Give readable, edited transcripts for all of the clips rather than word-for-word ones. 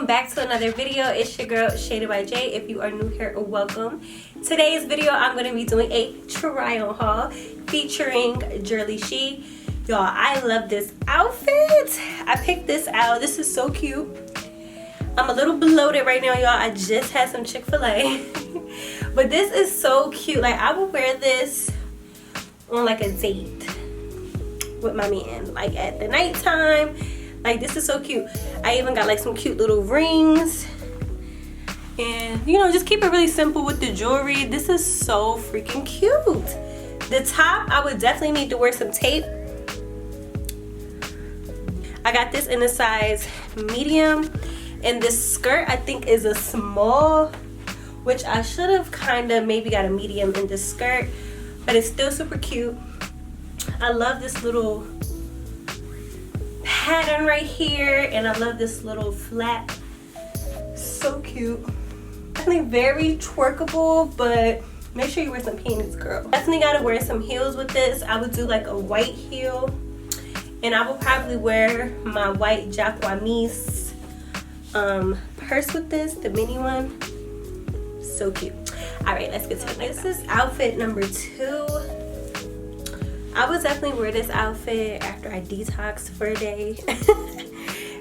welcome back to another video. It's your girl Jade by Jade. If you are new here, welcome. Today's video I'm going to be doing a try on haul featuring Jurllyshe. Y'all, I love this outfit. I picked this out. This is so cute. I'm a little bloated right now, y'all. I just had some Chick-fil-A. But this is so cute. Like, I would wear this on like a date with my man, like at the nighttime. Like, this is so cute. I even got like some cute little rings, and you know, just keep it really simple with the jewelry. This is so freaking cute. The top, I would definitely need to wear some tape. I got this in a size medium, and this skirt I think is a small, which I should have kind of maybe got a medium in this skirt, but it's still super cute. I love this little pattern right here, and I love this little flap. So cute. Definitely very twerkable, but make sure you wear some panties, girl. Definitely gotta wear some heels with this. I would do like a white heel, and I will probably wear my white Jacquemus purse with this, the mini one. So cute. All right, let's get to it. This is outfit number 2. I would definitely wear this outfit after I detox for a day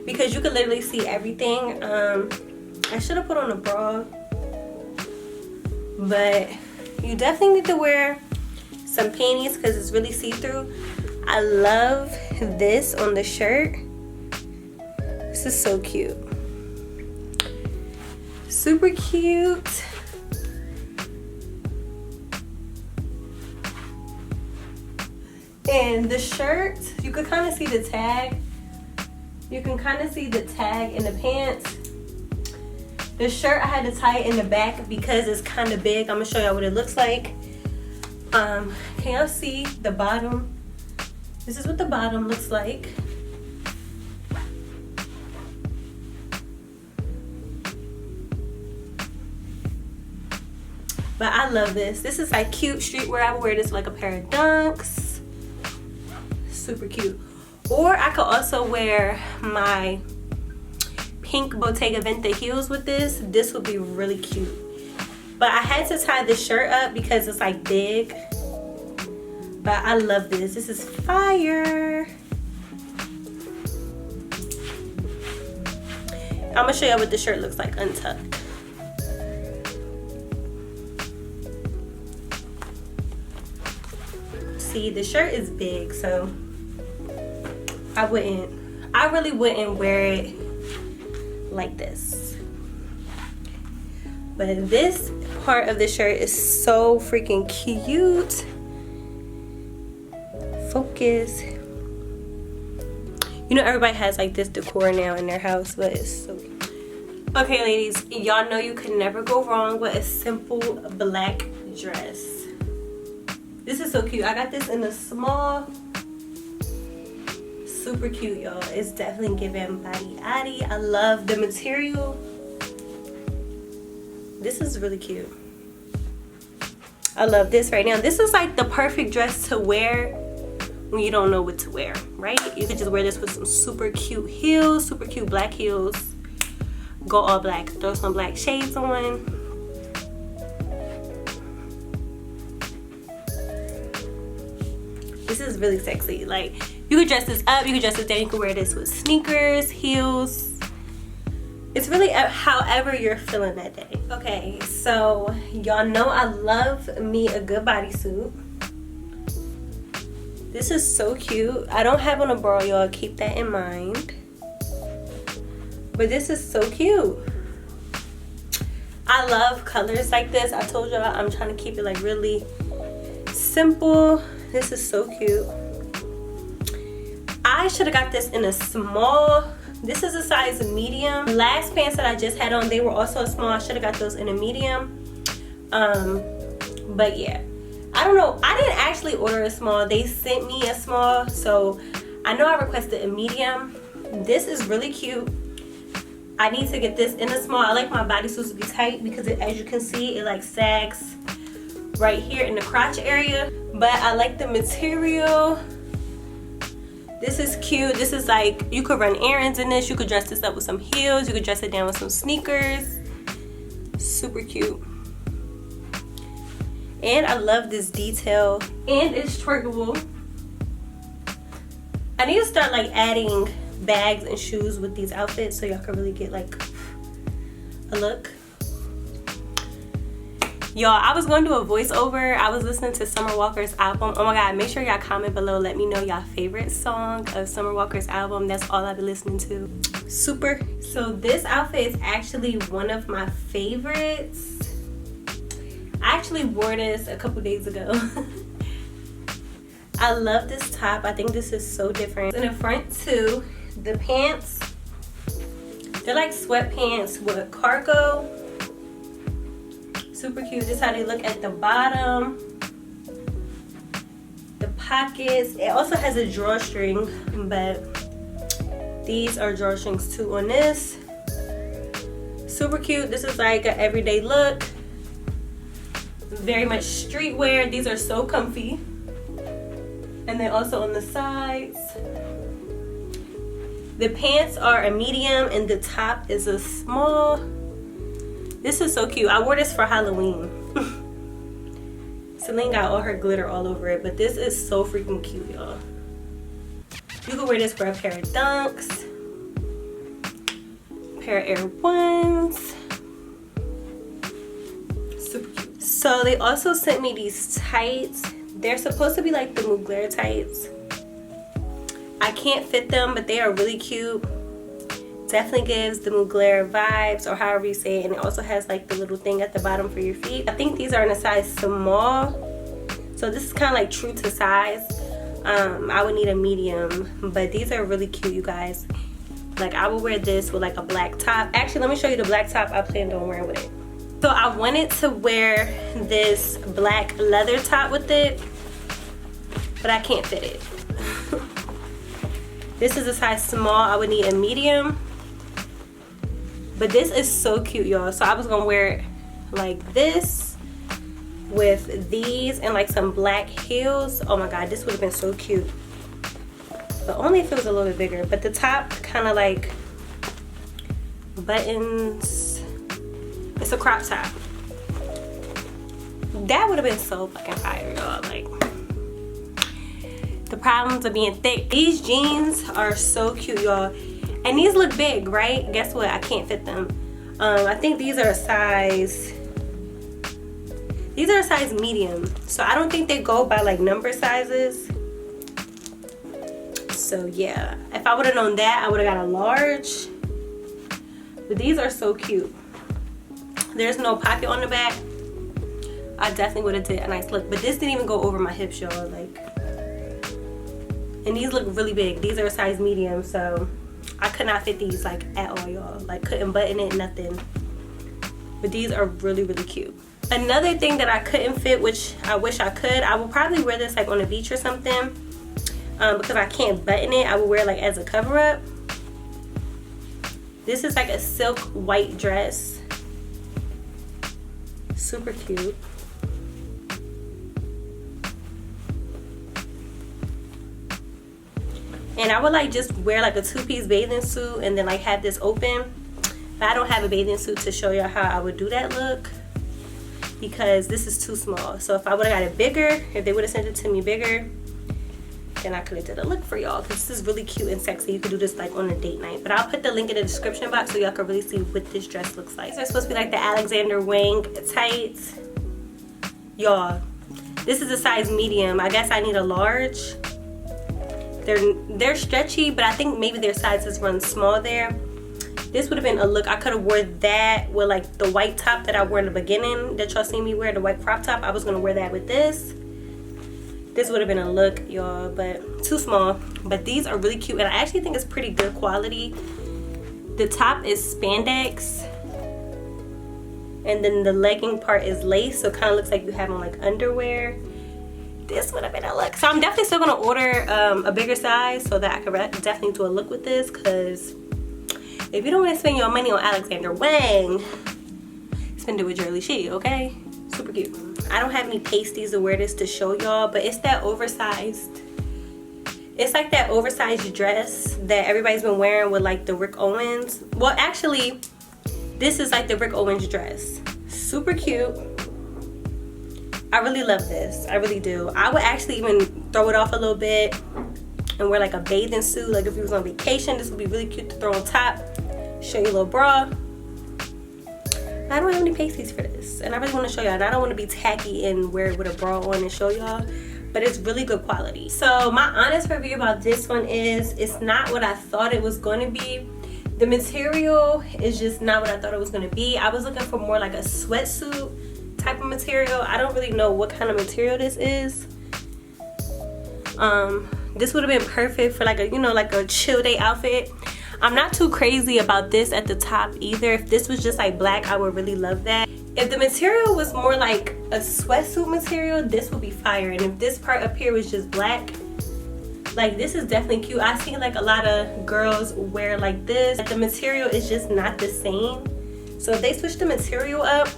because you could literally see everything. I should have put on a bra, but you definitely need to wear some panties because it's really see-through. I love this on the shirt. This is so cute. Super cute. And the shirt, you could kind of see the tag. You can kind of see the tag in the pants. The shirt, I had to tie it in the back because it's kind of big. I'm gonna show y'all what it looks like. Can y'all see the bottom? This is what the bottom looks like. But I love this. This is like cute streetwear. I would wear this like a pair of Dunks. Super cute. Or I could also wear my pink Bottega Veneta heels with this. This would be really cute. But I had to tie this shirt up because it's like big. But I love this. This is fire. I'm gonna show you what the shirt looks like untucked. See, the shirt is big, so I really wouldn't wear it like this. But this part of the shirt is so freaking cute. Focus. You know, everybody has like this decor now in their house, but it's so cute. Okay, ladies, y'all know you can never go wrong with a simple black dress. This is so cute. I got this in a small. Super cute, y'all. It's definitely giving body addy. I love the material. This is really cute. I love this right now. This is like the perfect dress to wear when you don't know what to wear, right? You could just wear this with some super cute heels, super cute black heels. Go all black. Throw some black shades on. This is really sexy. Like, you could dress this up, you could dress this down, you could wear this with sneakers, heels. It's really however you're feeling that day. Okay, so y'all know I love me a good bodysuit. This is so cute. I don't have on a bra, y'all, keep that in mind. But this is so cute. I love colors like this. I told y'all I'm trying to keep it like really simple. This is so cute. I should have got this in a small. This is a size medium. Last pants that I just had on, they were also a small. I should have got those in a medium. But yeah, I don't know. I didn't actually order a small. They sent me a small, so I know I requested a medium. This is really cute. I need to get this in a small. I like my bodysuits to be tight because as you can see, it like sags right here in the crotch area. But I like the material. This is cute. This is like, you could run errands in this. You could dress this up with some heels. You could dress it down with some sneakers. Super cute. And I love this detail. And it's twerkable. I need to start like adding bags and shoes with these outfits so y'all can really get like a look. Y'all, I was going to do a voiceover. I was listening to Summer Walker's album. Oh my god, make sure y'all comment below. Let me know y'all favorite song of Summer Walker's album. That's all I've been listening to. Super. So this outfit is actually one of my favorites. I actually wore this a couple days ago. I love this top. I think this is so different. In the front too, the pants, they're like sweatpants with cargo. Super cute. This is how they look at the bottom. The pockets. It also has a drawstring, but these are drawstrings too on this. Super cute. This is like an everyday look. Very much streetwear. These are so comfy. And then also on the sides. The pants are a medium and the top is a small. This is so cute. I wore this for Halloween. Celine got all her glitter all over it, but this is so freaking cute, y'all. You could wear this for a pair of Dunks, pair of Air Ones. Super cute. So they also sent me these tights. They're supposed to be like the Mugler tights. I can't fit them, but they are really cute. Definitely gives the Mugler vibes, or however you say it. And it also has like the little thing at the bottom for your feet. I think these are in a size small. So this is kind of like true to size. I would need a medium, but these are really cute, you guys. Like I would wear this with like a black top. Actually, let me show you the black top I planned on wearing with it. So I wanted to wear this black leather top with it, but I can't fit it. This is a size small. I would need a medium. But this is so cute, y'all. So I was gonna wear it like this with these and like some black heels. Oh my god, this would have been so cute. But only if it was a little bit bigger. But the top kind of like buttons. It's a crop top. That would have been so fucking fire, y'all. Like, the problems of being thick. These jeans are so cute, y'all. And these look big, right? Guess what? I can't fit them. I think these are a size medium. So I don't think they go by like number sizes. So yeah, if I would have known that, I would have got a large. But these are so cute. There's no pocket on the back. I definitely would have did a nice look. But this didn't even go over my hips, y'all. Like, and these look really big. These are a size medium, so I could not fit these like at all, y'all. Like, couldn't button it, nothing. But these are really, really cute. Another thing that I couldn't fit, which I wish I could, I will probably wear this like on the beach or something. Because I can't button it, I will wear like as a cover up. This is like a silk white dress. Super cute. And I would like just wear like a two-piece bathing suit and then like have this open. But I don't have a bathing suit to show y'all how I would do that look, because this is too small. So if I would have got it bigger, if they would have sent it to me bigger, then I could have did a look for y'all, because this is really cute and sexy. You could do this like on a date night. But I'll put the link in the description box so y'all can really see what this dress looks like. These are supposed to be like the Alexander Wang tights. Y'all, this is a size medium. I guess I need a large. They're stretchy, but I think maybe their sizes run small there. This would have been a look. I could have wore that with like the white top that I wore in the beginning that y'all seen me wear, the white crop top. I was gonna wear that with this. This would have been a look, y'all, but too small. But these are really cute, and I actually think it's pretty good quality. The top is spandex, and then the legging part is lace, so it kind of looks like you have on like underwear. This would have been a look. So I'm definitely still gonna order a bigger size so that I could definitely do a look with this, because if you don't want to spend your money on Alexander Wang, spend it with Jurllyshe, okay? Super cute. I don't have any pasties to wear this to show y'all, but it's that oversized It's like that oversized dress that everybody's been wearing with like the Rick Owens. Well, actually, this is like the Rick Owens dress. Super cute. I really love this. I really do. I would actually even throw it off a little bit and wear like a bathing suit. Like if you was on vacation, this would be really cute to throw on top. Show you a little bra. I don't have any pasties for this, and I really want to show y'all. And I don't want to be tacky and wear it with a bra on and show y'all, but it's really good quality. So my honest review about this one is it's not what I thought it was going to be. The material is just not what I thought it was going to be. I was looking for more like a sweatsuit type of material. I don't really know what kind of material this is. This would have been perfect for like a, you know, like a chill day outfit. I'm not too crazy about this at the top either. If this was just like black, I would really love that. If the material was more like a sweatsuit material, this would be fire. And if this part up here was just black, like this is definitely cute. I see like a lot of girls wear like this. The material is just not the same. So if they switch the material up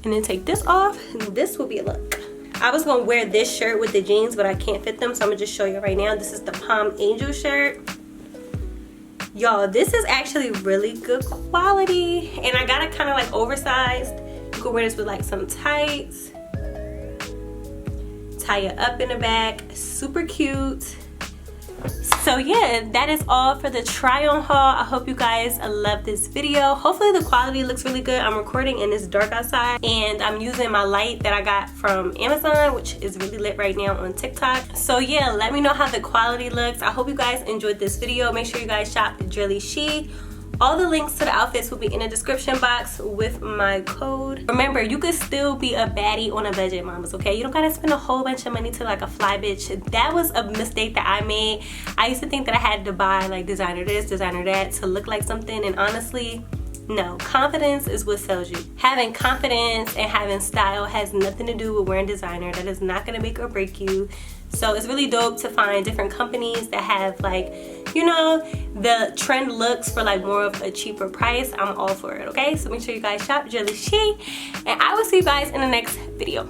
and then take this off, this would be a look. I was gonna wear this shirt with the jeans, but I can't fit them, so I'm gonna just show you right now. This is the Palm Angel shirt. Y'all, this is actually really good quality, and I got it kind of like oversized. You could wear this with like some tights, tie it up in the back. Super cute. So yeah, that is all for the try on haul. I hope you guys love this video. Hopefully the quality looks really good. I'm recording and it's dark outside, and I'm using my light that I got from Amazon, which is really lit right now on TikTok. So yeah, let me know how the quality looks. I hope you guys enjoyed this video. Make sure you guys shop Jurllyshe. All the links to the outfits will be in the description box with my code. Remember, you could still be a baddie on a budget, mamas, okay? You don't gotta spend a whole bunch of money to like a fly bitch. That was a mistake that I made. I used to think that I had to buy like designer this, designer that to look like something, and honestly, no. Confidence is what sells you. Having confidence and having style has nothing to do with wearing designer. That is not gonna make or break you. So it's really dope to find different companies that have like, you know, the trend looks for like more of a cheaper price. I'm all for it, okay? So make sure you guys shop Jurllyshe, and I will see you guys in the next video.